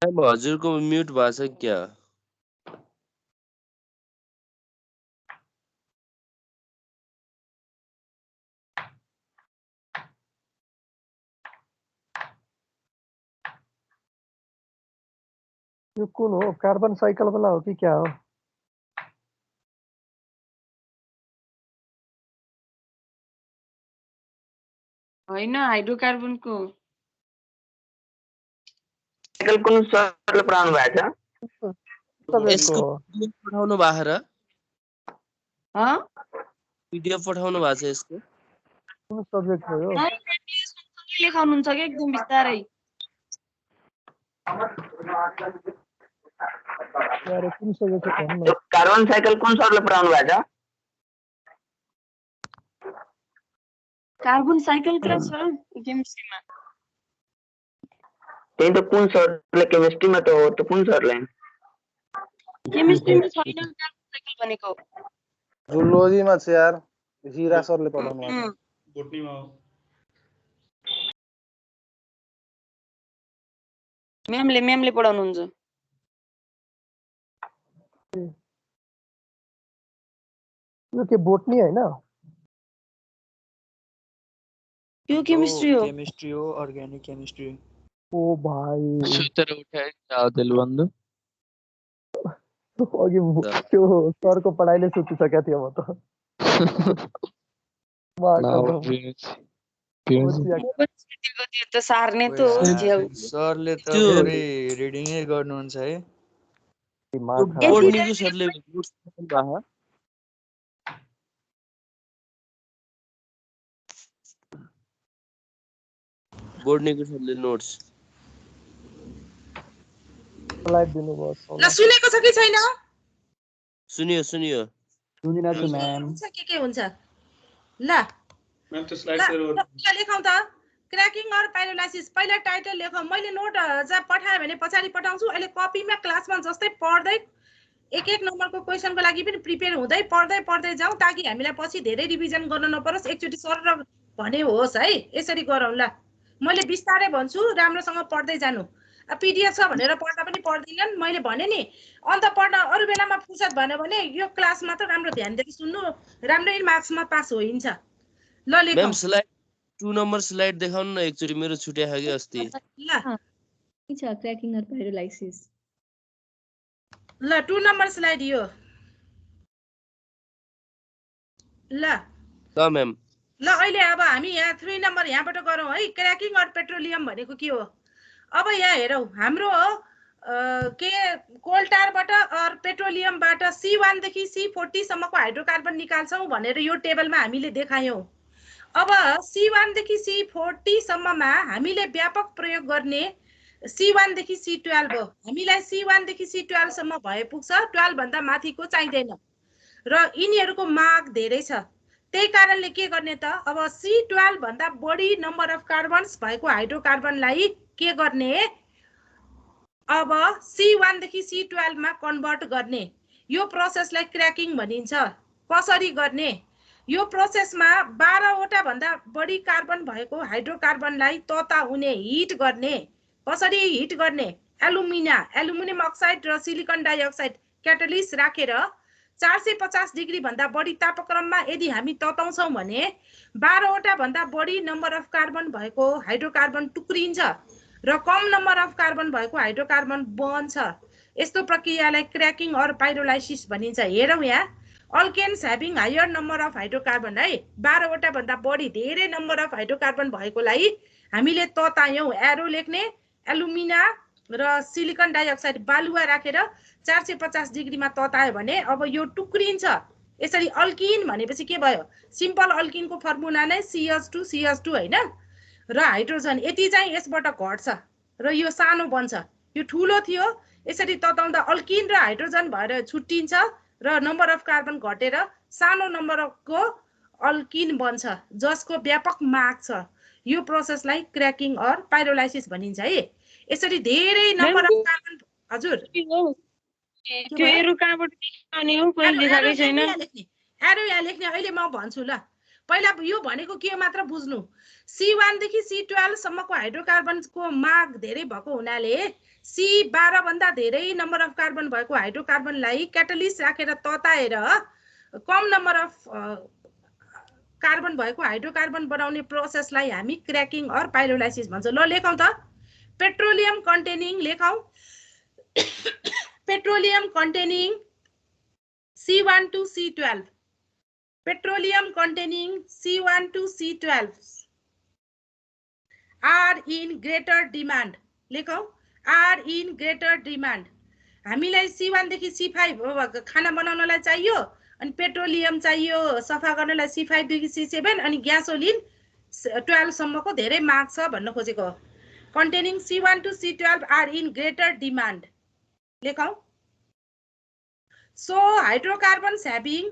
अब हजुरको म्युट भएको छ क्या? यो कुन हो? कार्बन साइकल वाला हो कि क्या हो? होइन हाइड्रोकार्बनको साइकल कुन सरले पढाउनु भएको छ? यसको PDF पठाउनु भएको र ह PDF पठाउनु भएको छ यसको? कुन सब्जेक्ट हो यो? लेखाउनुहुन्छ के एकदम बिस्तारै यार कुन सब्जेक्ट हो भन्नु न। कार्बन साइकल कुन सरले पढाउनु भएको छ? कार्बन साइकल क्लास हो केमिस्ट्रीमा त्यही त कुन सरले केमिस्ट्रीमा त हो त कुन सरले? केमिस्ट्रीमा छैन कार्बन साइकल भनेको जुलोजीमा छ यार, हिरा सरले पढाउनु भएको छ। बोटनीमा हो। म्यामले पढाउनुहुन्छ। यो के बोटनी हैन? यो केमिस्ट्री हो। केमिस्ट्री हो, अर्ग्यानिक केमिस्ट्री। ओ भाइ सुतेर उठाए जाओ बन्धु अघि त्यो सरको पढाइले सुतिसकेको थियो म त। त्यो त सार्ने त हो झ्याउ। सरले त त्यो- पुरै रिडिङै गर्नुहुन्छ है। बोर्डनीको सरले नोट्स पठाउनु भएको? बोर्डनीको सरले नोट्स स्लाइड दिनुभयो। ल सुनेको छ कि छैन? सुनियो सुनिरहेको छु म्याम। के हुन्छ? ल म्याम त्यो स्लाइड सेयर गर्नु। ल लेखौँ त। क्रैकिंग और पाइरोलाइसिस पहिला टाइटल लेखौँ। मैले नोट जब पठाएँ भने पछाडि पठाउँछु। अहिले कपीमा क्लासमा जस्तै पढ्दै एक एक नम्बरको क्वेशनको लागि पनि प्रिपेयर हुँदै पढ्दै जाउँ ताकि हामीलाई पछि धेरै रिभिजन गर्न नपरोस्। एकचोटि सर भने होस् है। यसरी गरौँ ल। मैले बिस्तारै भन्छु, राम्रोसँग पढ्दै जानु। पीडीएफ छ भनेर पढ्दा पनि पढ्दिनन्। मैले भने नि अन्त पढ्न अरु बेलामा फुर्सद भन्यो भने यो क्लासमा त राम्रो ध्यान दिएर सुन्नु, राम्रै मार्क्समा पास होइन्छ। ल लेखौँ। म्याम स्लाइड 2 नम्बर स्लाइड देखाउनु न एकचोटि, मेरो छुट्याएको कि अस्ति। ल छ क्रैकिंग और पाइरोलाइसिस। ल 2 नम्बर स्लाइड यो। ल म्याम ल अहिले अब हामी यहाँ 3 नम्बर यहाँबाट गरौँ है। क्रैकिंग और पेट्रोलियम भनेको के हो? अब यहाँ हेरौँ हाम्रो के कोल्टारबाट और पेट्रोलियमबाट C1 देखि C40 सम्मको हाइड्रोकार्बन निकाल्छौं भनेर यो टेबलमा हामीले देखायौं। अब C1 देखि C40 सम्ममा हामीले व्यापक प्रयोग गर्ने C1 देखि C12 हो। हामीलाई C1 देखि C12 सम्म भए पुग्छ। 12 भन्दा माथिको चाहिदैन र यिनीहरुको माग धेरै छ। त्यही कारणले के गर्ने त अब C12 भन्दा बढी नम्बर अफ कार्बन्स भएको हाइड्रोकार्बनलाई के गर्ने? अब C1 देखि C12 मा कन्भर्ट गर्ने। यो प्रोसेसलाई क्रैकिंग भनिन्छ। कसरी गर्ने? यो प्रोसेसमा 12 वटा भन्दा बढी कार्बन भएको हाइड्रोकार्बनलाई तताउने, हिट गर्ने। कसरी हिट गर्ने? एल्युमिनियम अक्साइड र सिलिकन डाइअक्साइड क्याटालिस्ट राखेर 450 डिग्री भन्दा बढी तापक्रममा यदि हामी तताउँछौं भने 12 वटा भन्दा बढी नम्बर अफ कार्बन भएको हाइड्रोकार्बन टुक्रिन्छ र कम नम्बर अफ कार्बन भएको हाइड्रोकार्बन बन्छ। यस्तो प्रक्रियालाई क्रैकिंग और पाइरोलाइसिस भनिन्छ। हेरौं यहाँ alkanes having higher number of hydrocarbon है 12 वटा भन्दा बढी धेरै नम्बर अफ हाइड्रोकार्बन भएकोलाई हामीले ततायौं। एरो लेख्ने, एल्युमिनियम र सिलिकन डाइअक्साइड बालुवा राखेर 450 डिग्रीमा ततायो भने अब यो टुक्रिन्छ। यसरी अल्किन भनेपछि के भयो? सिम्पल अल्किनको फर्मुला नै CH2 हैन र हाइड्रोजन यति चाहिँ यसबाट घट्छ र यो सानो बन्छ। यो ठूलो थियो, यसरी तताउँदा अल्किन र हाइड्रोजन भएर छुट्टिन्छ र नम्बर अफ कार्बन घटेर सानो नम्बरको अल्किन बन्छ जसको व्यापक माग छ। यो प्रोसेसलाई क्रैकिंग और पाइरोलाइसिस भनिन्छ है। यसरी धेरै नम्बर अफ कार्बन हजुर त्यो एरो कहाँबाट निकाल्ने हो? कोही देखाकै छैन। एरो यहाँ लेख्ने अहिले म भन्छु ल। पहिला यो भनेको के मात्र बुझ्नु C1 देखि C12 सम्मको हाइड्रोकार्बनको माग धेरै भएको हुनाले C12 भन्दा धेरै नम्बर अफ कार्बन भएको हाइड्रोकार्बनलाई क्याटलिस्ट राखेर तताएर कम नम्बर अफ कार्बन भएको हाइड्रोकार्बन बनाउने प्रोसेसलाई हामी क्रैकिङ अर पाइरोलाइसिस भन्छौं। ल लेखौं त पेट्रोलियम कन्टेनिङ लेखौं petroleum containing C1 to C12 petroleum containing C1 to C12 are in greater demand लेखौं are in greater demand। हामीलाई C1 देखि C5 खाना बनाउनलाई चाहियो अनि पेट्रोलियम चाहियो सफा गर्नलाई C5 देखि C7 अनि ग्यासोलिन 12 सम्मको धेरै माग छ भन्न खोजेको हो। containing C1 to C12 are in greater demand लेखौं। So hydrocarbons having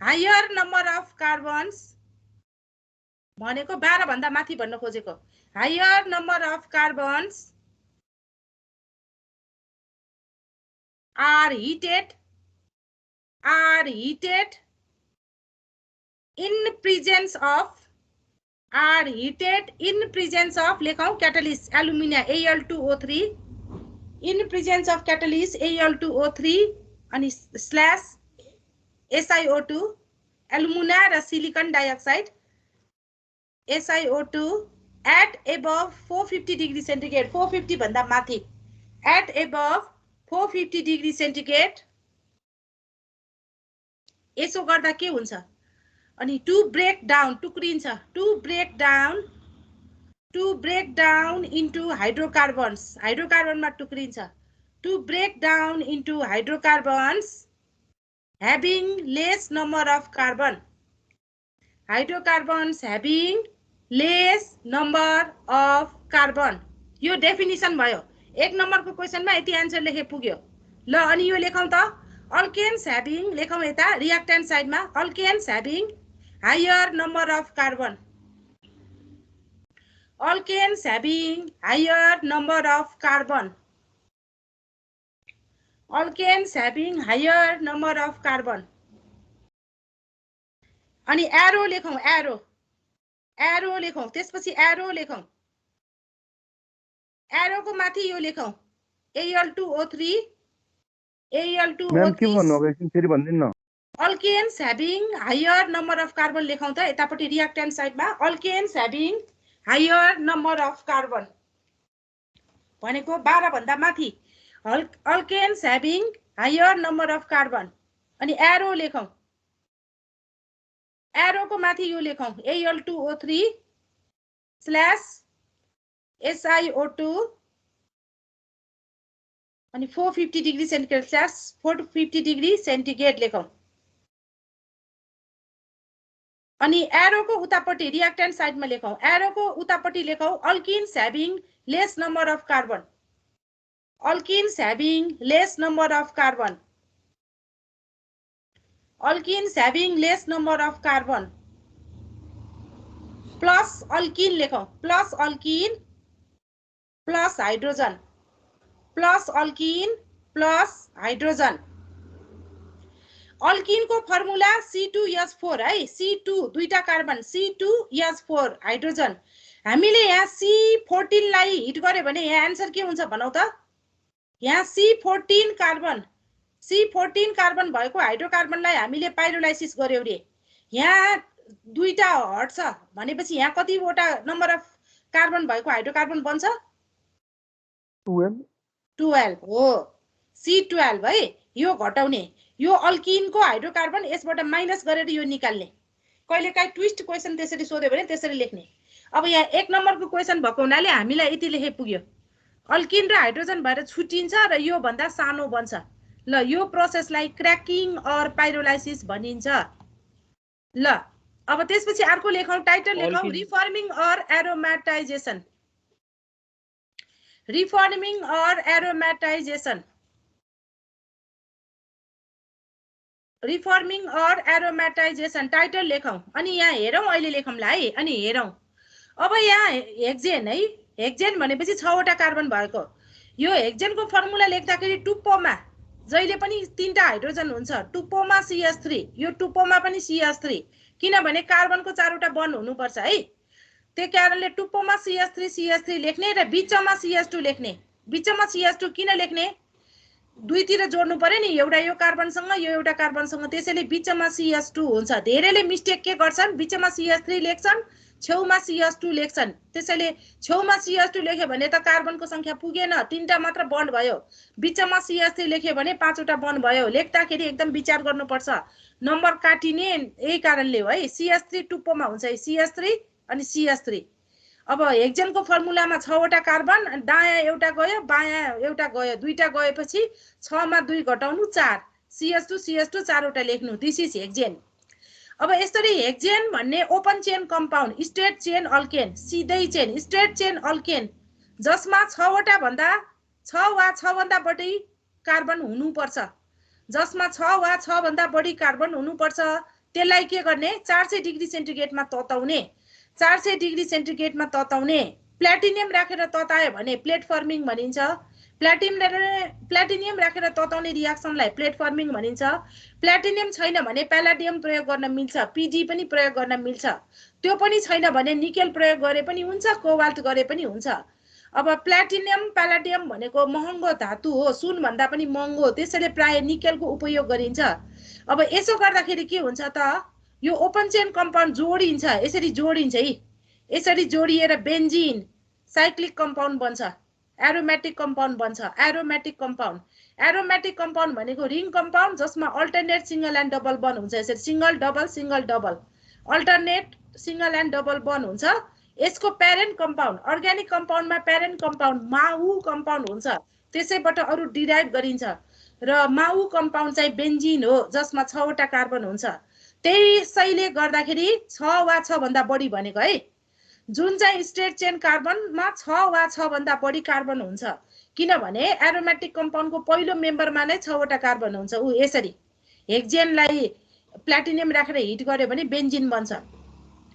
higher number of carbons भनेको 12 भन्दा माथि भन्न खोजेको higher number of carbons are heated in presence of लेखौं catalyst alumina Al2O3 in presence of catalyst Al2O3 अनि slash SiO2 alumina र silicon dioxide SiO2 at above 450 degree centigrade 450 भन्दा माथि at above 450 degree centigrade यसो गर्दा के हुन्छ अनि to break down टुक्रिन्छ to break down into hydrocarbons मा टुक्रिन्छ to break down into hydrocarbons having less number of carbon hydrocarbons having less number of carbon यो definition भयो। एक नम्बरको क्वेशनमा यति आन्सर लेखे पुग्यो। ल अनि यो लेखौं त alkanes having लेखौं यता रिएक्टेन्ट साइडमा alkanes having higher number of carbon alkanes having higher number of carbon alkanes having higher number of carbon अनि एरो लेखौं एरो लेखौं त्यसपछि एरो लेखौं एरो को माथि यो लेखौं Al2O3 मैम के भन्नुभएको एकछिन फेरि भनिदिनु न alkanes having higher number of carbon लेखौं त यतापटि रिएक्टेन्ट साइडमा alkanes having higher number of carbon भनेको 12 भन्दा माथि alkanes having higher number of carbon अनि एरो लेखौं एरो को माथि यो लेखौं Al2O3 slash SiO2 अनि 450 degree centigrade slash 450 degree centigrade लेखौं अनि एरो को उतापट्टि रिएक्टेन्ट साइडमा लेखौं एरो को उतापट्टि लेखौं alkenes having less number of carbon alkenes having less number of carbon alkenes having less number of carbon plus alkene लेखौं plus alkene plus hydrogen plus alkene plus hydrogen alkene को formula C2H4 है C2 दुईटा carbon C2H4 hydrogen हामीले यहाँ C14 लाई hit गर्यो भने यहाँ answer के हुन्छ भनौ त यहाँ C14 कार्बन भएको हाइड्रोकार्बनलाई हामीले पाइरोलाइसिस गर्यो रे यहाँ दुईटा हट्छ भनेपछि यहाँ कतिवटा नम्बर अफ कार्बन भएको हाइड्रोकार्बन बन्छ 12 हो C12 है यो घटाउने यो अल्किन को हाइड्रोकार्बन यसबाट माइनस गरेर यो निकाल्ने कहिलेकाहीँ ट्विस्ट क्वेशन त्यसरी सोध्यो भने त्यसरी लेख्ने। अब यहाँ एक नम्बरको क्वेशन भएको हुनाले हामीलाई यति लेखे पुग्यो अल्किन र हाइड्रोजन भएर छुटिन्छ र यो भन्दा सानो बन्छ। ल यो प्रोसेसलाई क्रैकिङ अर पाइरोलाइसिस भनिन्छ। ल अब त्यसपछि अर्को लेखौं टाइटल लेखौं reforming or aromatisation reforming or aromatisation reforming or aromatisation title लेखौं अनि यहाँ हेरौं अहिले लेखौंला है अनि हेरौं। अब यहाँ हेक्जेन है हेक्जेन भनेपछि 6 वटा कार्बन भएको यो हेक्जेनको फर्मुला लेख्दाखेरि टुप्पोमा जहिले पनि 3टा हाइड्रोजन हुन्छ टुप्पोमा CH3 यो टुप्पोमा पनि CH3 किनभने कार्बनको 4वटा बन्ड हुनुपर्छ है त्यही कारणले टुप्पोमा CH3 लेख्ने र बीचमा CH2 लेख्ने बीचमा CH2 किन लेख्ने दुईतिर जोड्नु पर्यो नि एउटा यो कार्बनसँग यो एउटा कार्बनसँग त्यसैले बीचमा CH2 हुन्छ धेरैले मिस्टेक के गर्छन् बीचमा CH3 लेख्छन् छेउमा CH2 लेख्छन् त्यसैले छेउमा CH2 लेख्यो भने त कार्बनको संख्या पुगेन 3टा मात्र बन्ड भयो बीचमा CH3 लेख्यो भने 5वटा बन्ड भयो लेख्दाखेरि एकदम विचार गर्नुपर्छ नम्बर काटिने यही कारणले हो है CH3 टुप्पोमा हुन्छ है CH3 अनि CH3 अब हेक्जेनको फर्मुलामा 6वटा कार्बन दायाँ एउटा गयो बायाँ एउटा गयो दुईटा गएपछि 6 मा 2 घटाउनु 4 CH2 4वटा लेख्नु दिस इज हेक्जेन अब यसरी हेक्जेन भन्ने open chain compound straight chain alkane सिधै चेन स्ट्रेट चेन अल्केन जसमा 6वटा भन्दा 6 वा 6 भन्दा बढी कार्बन हुनुपर्छ जसमा 6 वा 6 भन्दा बढी कार्बन हुनुपर्छ त्यसलाई के गर्ने 400 डिग्री सेन्टिग्रेडमा तताउने 400 डिग्री सेन्टिग्रेडमा तताउने प्लेटिनियम राखेर ततायो भने प्लेट फर्मिङ भनिन्छ प्लेटिनियम राखेर तताउने रियाक्सनलाई प्लेट फर्मिङ भनिन्छ प्लेटिनियम छैन भने प्यालाडियम प्रयोग गर्न मिल्छ पीडी पनि प्रयोग गर्न मिल्छ त्यो पनि छैन भने निकेल प्रयोग गरे पनि हुन्छ कोबाल्ट गरे पनि हुन्छ अब प्लेटिनियम प्यालाडियम भनेको महँगो धातु हो सुन भन्दा पनि महँगो त्यसैले प्राय निकेलको उपयोग गरिन्छ अब यसो गर्दाखेरि के हुन्छ त यो ओपन चेन कम्पाउन्ड जोडिन्छ यसरी जोडिन्छ है यसरी जोडिएर बेन्जिन साइक्लिक कम्पाउन्ड बन्छ एरोमेटिक कम्पाउन्ड बन्छ एरोमेटिक कम्पाउन्ड भनेको रिङ कम्पाउन्ड जसमा alternate single and double bond हुन्छ यसरी single double alternate single and double bond हुन्छ यसको प्यारेन्ट कम्पाउन्ड अर्ग्यानिक कम्पाउन्डमा प्यारेन्ट कम्पाउन्ड माउ कम्पाउन्ड हुन्छ त्यसैबाट अरु डिराइभ गरिन्छ र माउ कम्पाउन्ड चाहिँ बेन्जिन हो जसमा 6वटा कार्बन हुन्छ त्यसैले गर्दाखेरि 6 वा 6 भन्दा बढी भनेको है जुन चाहिँ स्ट्रेट चेन कार्बनमा 6 वा 6 भन्दा बढी कार्बन हुन्छ किनभने एरोमेटिक कम्पाउन्डको पहिलो मेम्बरमा नै 6वटा कार्बन हुन्छ उ यसरी हेक्जेनलाई प्लेटिनियम राखेर हिट गर्यो भने बेन्जिन बन्छ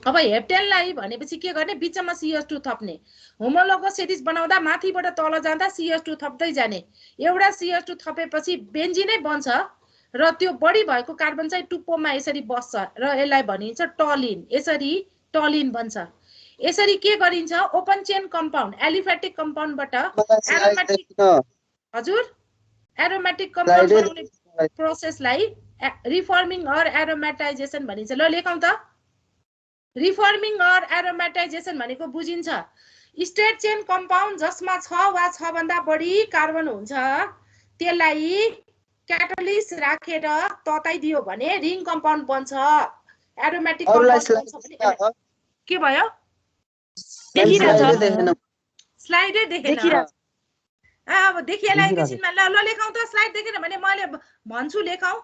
अब हेप्टेनलाई भनेपछि के गर्ने बीचमा CH2 थप्ने होमोलोगस सिरिज बनाउँदा माथिबाट तल जाँदा CH2 थप्दै जाने एउटा CH2 थपेपछि बेन्जिनै बन्छ र त्यो बढी भएको कार्बन चाहिँ टुप्पोमा यसरी बस्छ र यसलाई भनिन्छ टलिन यसरी टलिन बन्छ यसरी के गरिन्छ ओपन चेन कम्पाउन्ड एलिफेटिक कम्पाउन्डबाट एरोमेटिक हजुर एरोमेटिक कम्पाउन्ड बनाउने प्रोसेसलाई रिफर्मिङ अर एरोमेटाइजेसन भनिन्छ ल लेखौं त रिफर्मिङ अर एरोमेटाइजेसन भनेको बुझिन्छ स्ट्रेट चेन कम्पाउन्ड जसमा 6 वा 6 भन्दा बढी कार्बन हुन्छ त्यसलाई क्याटलिस्ट राखेर तताइदियो भने रिङ कम्पाउन्ड बन्छ एरोमेटिक कम्पाउन्ड बन्छ के भयो देखिरहेछ स्लाइडै देखेन अब देखिएला एकछिनमा ल लेखौं त स्लाइड देखेन भने मैले भन्छु लेखौं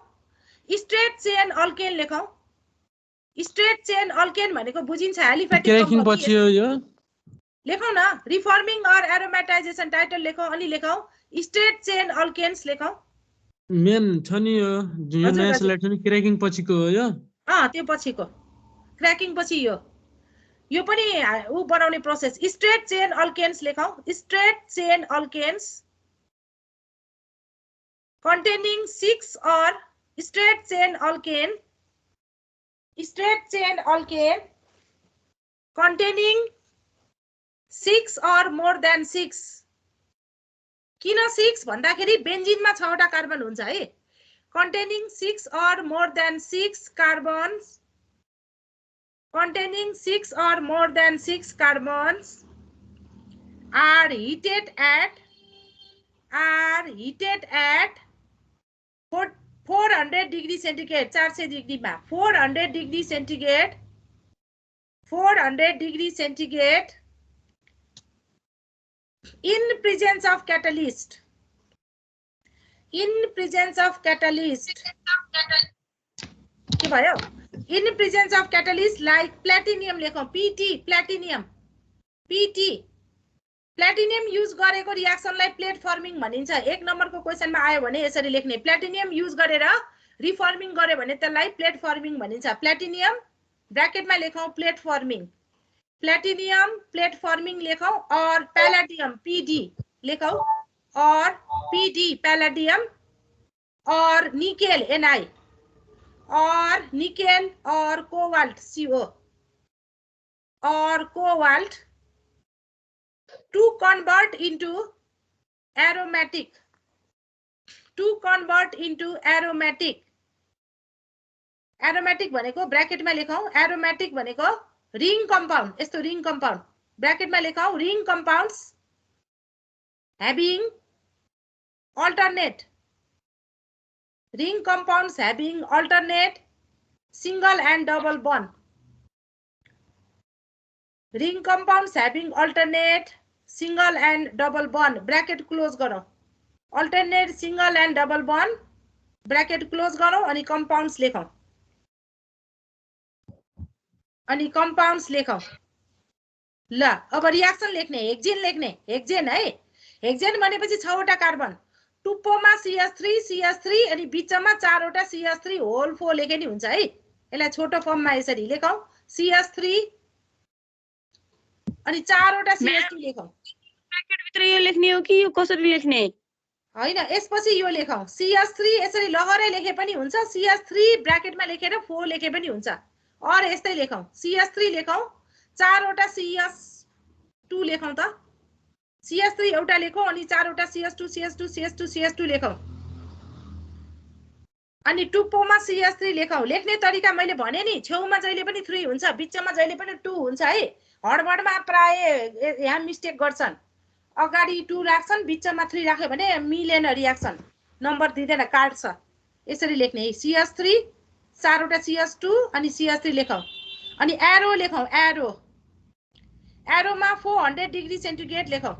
स्ट्रेट चेन अल्केन लेखौं स्ट्रेट चेन अल्केन भनेको बुझिन्छ एलिफेटिक कम्पाउन्ड पछि यो लेखौं न रिफर्मिङ अर एरोमेटाइजेसन टाइटल लेखौं अनि लेखौं स्ट्रेट चेन अल्केन्स लेखौं मेन छ नि यो नयाँ स्लाइड छ नि क्रैकिङ पछिको हो यो त्यो पछिको क्रैकिङ पछि यो पनि उ बनाउने प्रोसेस स्ट्रेट चेन अल्केन्स लेखौं straight chain alkanes containing 6 or straight chain alkane containing 6 or more than 6 किन 6 भन्दाखेरि बेन्जिनमा 6वटा कार्बन हुन्छ है containing 6 or more than 6 carbons containing 6 or more than 6 carbons are heated at 400 degree centigrade 400 degree मा 400 degree centigrade in presence of catalyst के भयो in presence of catalyst like platinum लेखौं PT platinum use गरेको रियाक्सनलाई plate farming भनिन्छ एक नम्बरको क्वेशनमा आयो भने यसरी लेख्ने प्लेटिनियम युज गरेर रिफर्मिङ गर्यो भने त्यसलाई प्लेट फर्मिङ भनिन्छ प्लेटिनियम ब्र्याकेटमा लेखौं platforming platinum platforming लेखौं और पैलेडियम पीडी लेखौं or PD palladium or nickel Ni or nickel or cobalt Co or cobalt to convert into aromatic. To convert into aromatic. Aromatic भनेको bracket में लेखौं. Aromatic भनेको ring compound. यस्तो ring compound. Bracket में लेखौं ring compounds having alternate. Ring compounds having alternate single and double bond. Ring compounds having alternate single and double bond. Bracket close गरौं. Alternate single and double bond. Bracket close गरौं अनि compounds लेखौं. अनि compounds लेखौं. ल अब reaction लेख्ने. Hexane लेख्ने. Hexane है. Hexane भनेपछि 6 वटा कार्बन. टुप्पोमा CH3 CH3 अनि बीचमा 4 वटा CH3 होल 4 लेखे नि हुन्छ है. यसलाई छोटो फर्ममा यसरी लेखौं. CH3 अनि 4 वटा CH2 लेखौं. ब्रैकेट भित्र यो लेख्ने हो कि यो कसरी लेख्ने? हैन यसपछि यो लेखौं. CH3 यसरी लहरै लेखे पनि हुन्छ. CH3 ब्रैकेटमा लेखेर 4 लेखे पनि हुन्छ. और यस्तै लेखौं. CH3 लेखौं. 4 वटा CH2 लेखौं त. CH3 एउटा लेखौं अनि 4 वटा CH2 CH2 CH2 CH2 लेखौं. अनि टुप्पोमा CH3 लेखौं. लेख्ने तरिका मैले भने नि छेउमा जहिले पनि 3 हुन्छ, बीचमा जहिले पनि 2 हुन्छ है. हडबडमा प्राय यहाँ मिस्टेक गर्छन्. अगाडि 2 राख्छन्, बीचमा 3 राख्यो भने मिलेन रिएक्सन. नम्बर दिदैन काट्छ. यसरी लेख्ने है. CH3 4 वटा CH2 अनि CH3 लेखौं. अनि एरो लेखौं. एरो एरोमा 400 डिग्री सेन्टिग्रेड लेखौं.